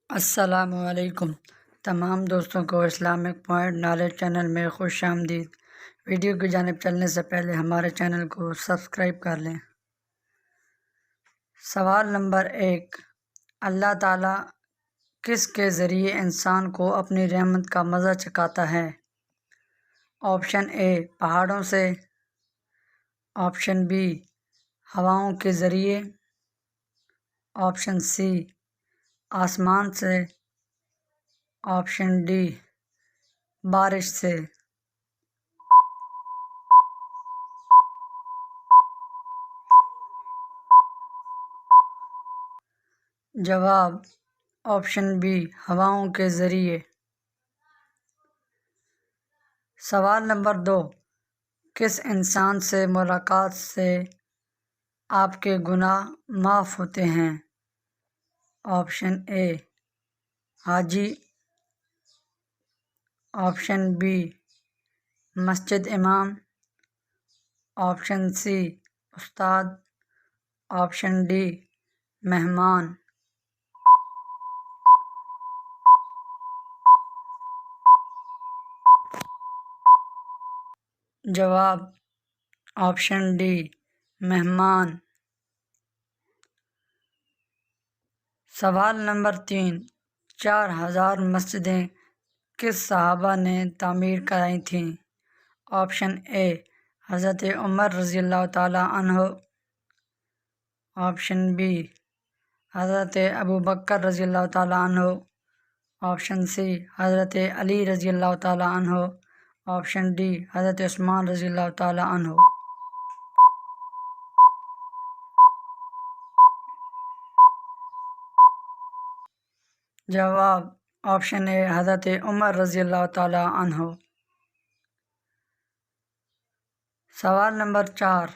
السلام علیکم تمام دوستوں کو اسلامک پوائنٹ نالج چینل میں خوش آمدید۔ ویڈیو کی جانب چلنے سے پہلے ہمارے چینل کو سبسکرائب کر لیں۔ سوال نمبر 1، اللہ تعالیٰ کس کے ذریعے انسان کو اپنی رحمت کا مزہ چکھاتا ہے؟ آپشن اے پہاڑوں سے، آپشن بی ہواؤں کے ذریعے، آپشن سی آسمان سے، آپشن ڈی بارش سے۔ جواب آپشن بی ہواؤں کے ذریعے۔ سوال نمبر 2، کس انسان سے ملاقات سے آپ کے گناہ معاف ہوتے ہیں؟ آپشن اے حاجی، آپشن بی مسجد امام، آپشن سی استاد، آپشن ڈی مہمان۔ جواب آپشن ڈی مہمان۔ سوال نمبر 3، 4000 مسجدیں کس صحابہ نے تعمیر کرائی تھیں؟ آپشن اے حضرت عمر رضی اللہ تعالیٰ عنہ، آپشن بی حضرت ابوبکر رضی اللہ تعالیٰ عنہ، آپشن سی حضرت علی رضی اللہ تعالیٰ عنہ، آپشن ڈی حضرت عثمان رضی اللہ تعالیٰ عنہ۔ جواب آپشن اے حضرت عمر رضی اللہ تعالیٰ عنہ۔ سوال نمبر 4،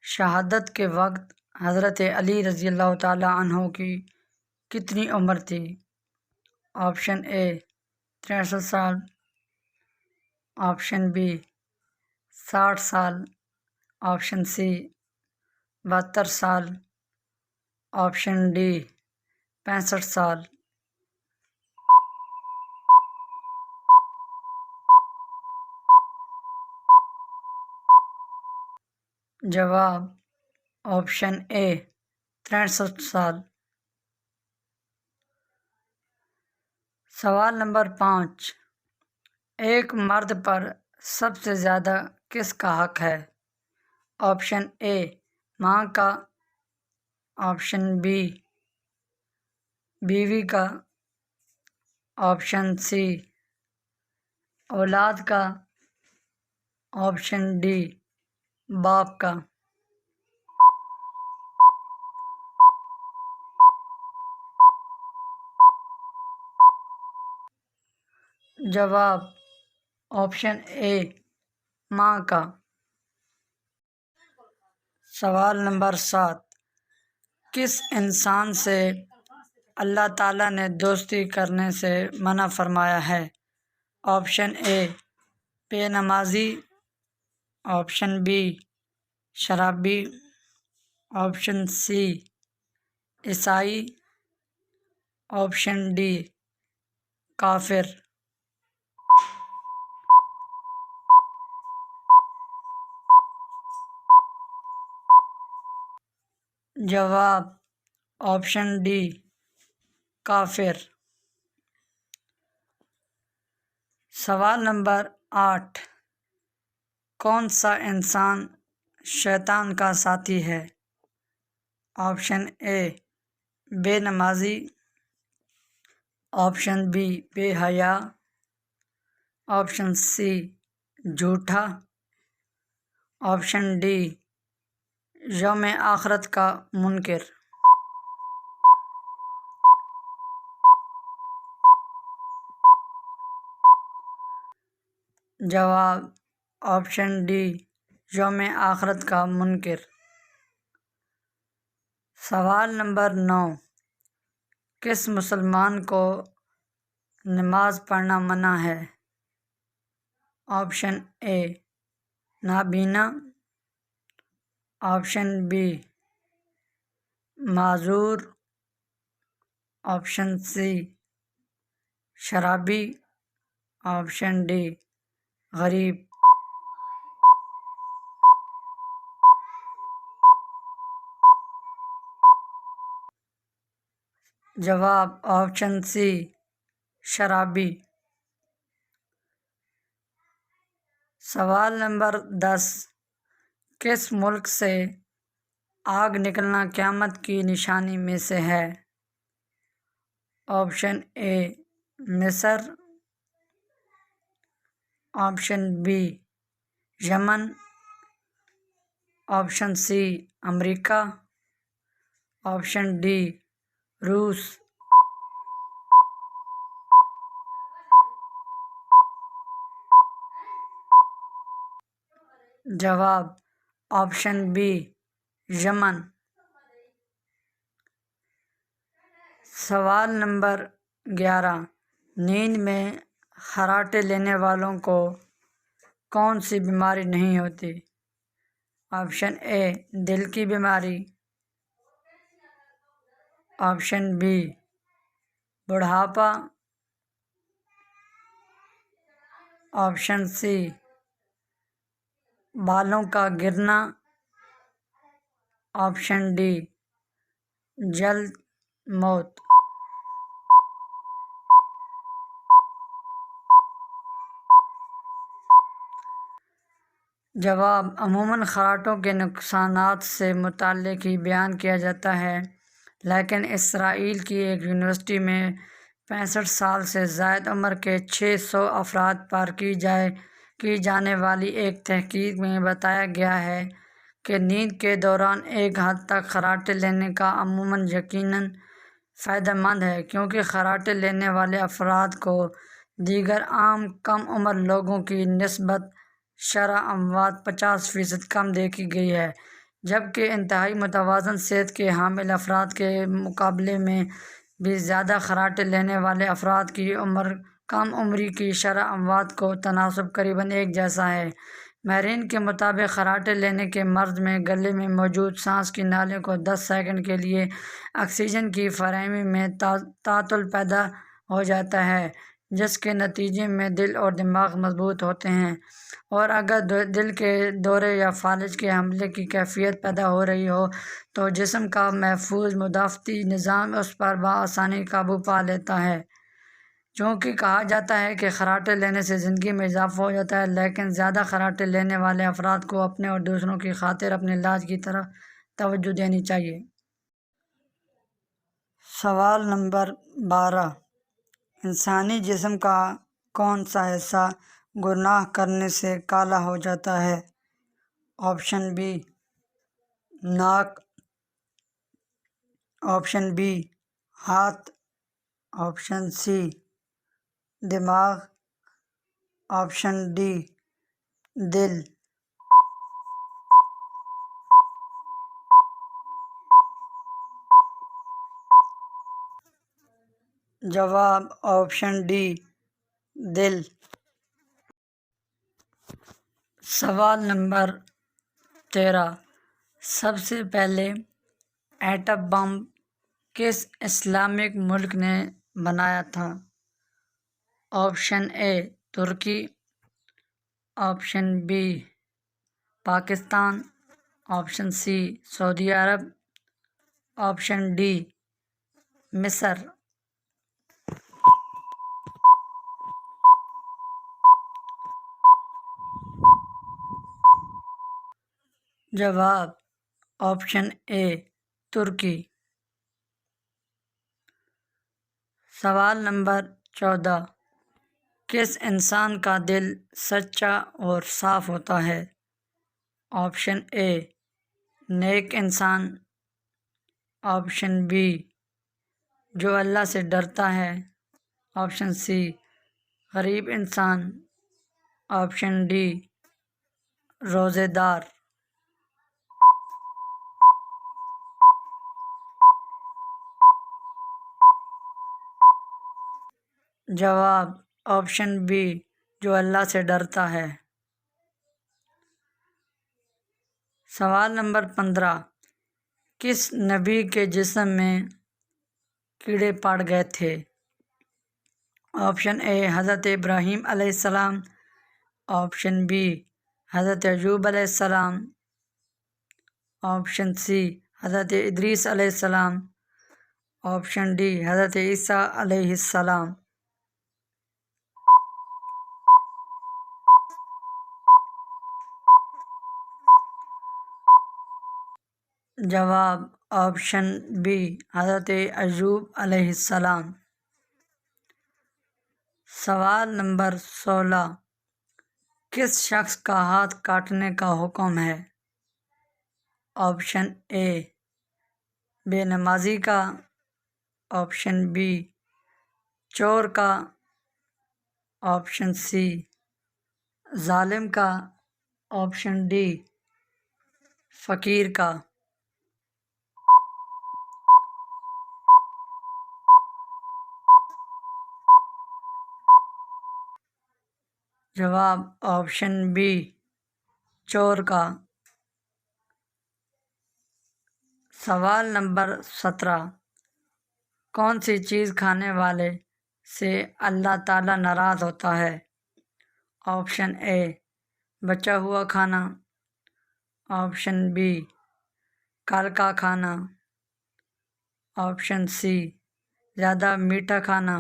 شہادت کے وقت حضرت علی رضی اللہ تعالیٰ عنہ کی کتنی عمر تھی؟ آپشن اے 63 سال، آپشن بی 60 سال، آپشن سی 72 سال، آپشن ڈی 65 سال۔ جواب آپشن اے 63 سال۔ سوال نمبر 5، ایک مرد پر سب سے زیادہ کس کا حق ہے؟ آپشن اے ماں کا، آپشن بی بیوی کا، آپشن سی اولاد کا، آپشن ڈی باپ کا۔ جواب آپشن اے ماں کا۔ سوال نمبر 7، کس انسان سے اللہ تعالیٰ نے دوستی کرنے سے منع فرمایا ہے؟ آپشن اے بے نمازی، آپشن بی شرابی، آپشن سی عیسائی، آپشن ڈی کافر۔ جواب آپشن ڈی کافر۔ سوال نمبر 8، کون سا انسان شیطان کا ساتھی ہے؟ آپشن اے بے نمازی، آپشن بی بے حیا، آپشن سی جھوٹا، آپشن ڈی یوم آخرت کا منکر۔ جواب آپشن ڈی یوم آخرت کا منکر۔ سوال نمبر 9، کس مسلمان کو نماز پڑھنا منع ہے؟ آپشن اے نابینا، آپشن بی معذور، آپشن سی شرابی، آپشن ڈی غریب۔ جواب آپشن سی شرابی۔ سوال نمبر 10، کس ملک سے آگ نکلنا قیامت کی نشانی میں سے ہے؟ آپشن اے مصر، آپشن بی یمن، آپشن سی امریکہ، آپشن ڈی روس۔ جواب آپشن بی یمن۔ سوال نمبر 11، نیند میں خراٹے لینے والوں کو کون سی بیماری نہیں ہوتی؟ آپشن اے دل کی بیماری، آپشن بی بڑھاپا، آپشن سی بالوں کا گرنا، آپشن ڈی جلد موت۔ جواب عموماً خراٹوں کے نقصانات سے متعلق ہی بیان کیا جاتا ہے، لیکن اسرائیل کی ایک یونیورسٹی میں 65 سال سے زائد عمر کے 600 افراد پر کی جانے والی ایک تحقیق میں بتایا گیا ہے کہ نیند کے دوران ایک حد تک خراٹے لینے کا عموماً یقیناً فائدہ مند ہے، کیونکہ خراٹے لینے والے افراد کو دیگر عام کم عمر لوگوں کی نسبت شرح اموات 50% کم دیکھی گئی ہے، جبکہ انتہائی متوازن صحت کے حامل افراد کے مقابلے میں بھی زیادہ خراٹے لینے والے افراد کی کم عمری کی شرح اموات کا تناسب قریباً ایک جیسا ہے۔ ماہرین کے مطابق خراٹے لینے کے مرض میں گلے میں موجود سانس کی نالیوں کو 10 سیکنڈ کے لیے آکسیجن کی فراہمی میں تعطل پیدا ہو جاتا ہے، جس کے نتیجے میں دل اور دماغ مضبوط ہوتے ہیں، اور اگر دل کے دورے یا فالج کے حملے کی کیفیت پیدا ہو رہی ہو تو جسم کا محفوظ مدافعتی نظام اس پر بآسانی قابو پا لیتا ہے۔ چونکہ کہا جاتا ہے کہ خراٹے لینے سے زندگی میں اضافہ ہو جاتا ہے، لیکن زیادہ خراٹے لینے والے افراد کو اپنے اور دوسروں کی خاطر اپنے علاج کی طرف توجہ دینی چاہیے۔ سوال نمبر 12، انسانی جسم کا کون سا حصہ گناہ کرنے سے کالا ہو جاتا ہے؟ آپشن بی ناک، آپشن بی ہاتھ، آپشن سی دماغ، آپشن ڈی دل۔ جواب آپشن ڈی دل۔ سوال نمبر 13، سب سے پہلے ایٹم بم کس اسلامک ملک نے بنایا تھا؟ آپشن اے ترکی، option B Pakistan, option C سعودی عرب، آپشن ڈی مصر۔ جواب آپشن اے ترکی۔ سوال نمبر 14، کس انسان کا دل سچا اور صاف ہوتا ہے؟ آپشن اے نیک انسان، آپشن بی جو اللہ سے ڈرتا ہے، آپشن سی غریب انسان، آپشن ڈی روزے دار۔ جواب آپشن بی جو اللہ سے ڈرتا ہے۔ سوال نمبر 15، کس نبی کے جسم میں کیڑے پڑ گئے تھے؟ آپشن اے حضرت ابراہیم علیہ السلام، آپشن بی حضرت ایوب علیہ السلام، آپشن سی حضرت ادریس علیہ السلام، آپشن ڈی حضرت عیسیٰ علیہ السلام۔ جواب آپشن بی حضرت ایوب علیہ السلام۔ سوال نمبر 16، کس شخص کا ہاتھ کاٹنے کا حکم ہے؟ آپشن اے بے نمازی کا، آپشن بی چور کا، آپشن سی ظالم کا، آپشن ڈی فقیر کا۔ جواب آپشن بی چور کا۔ سوال نمبر 17، کون سی چیز کھانے والے سے اللہ تعالیٰ ناراض ہوتا ہے؟ آپشن اے بچا ہوا کھانا، آپشن بی کل کا کھانا، آپشن سی زیادہ میٹھا کھانا،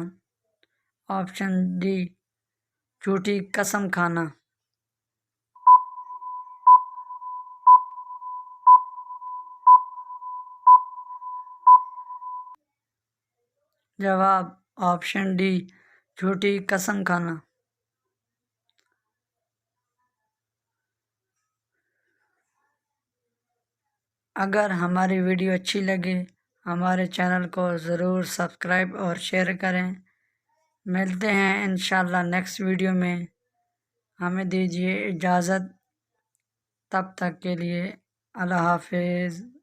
آپشن ڈی جھوٹی قسم کھانا۔ جواب آپشن ڈی جھوٹی قسم کھانا۔ اگر ہماری ویڈیو اچھی لگے ہمارے چینل کو ضرور سبسکرائب اور شیئر کریں۔ ملتے ہیں انشاءاللہ نیکسٹ ویڈیو میں۔ ہمیں دیجیے اجازت، تب تک کے لیے اللہ حافظ۔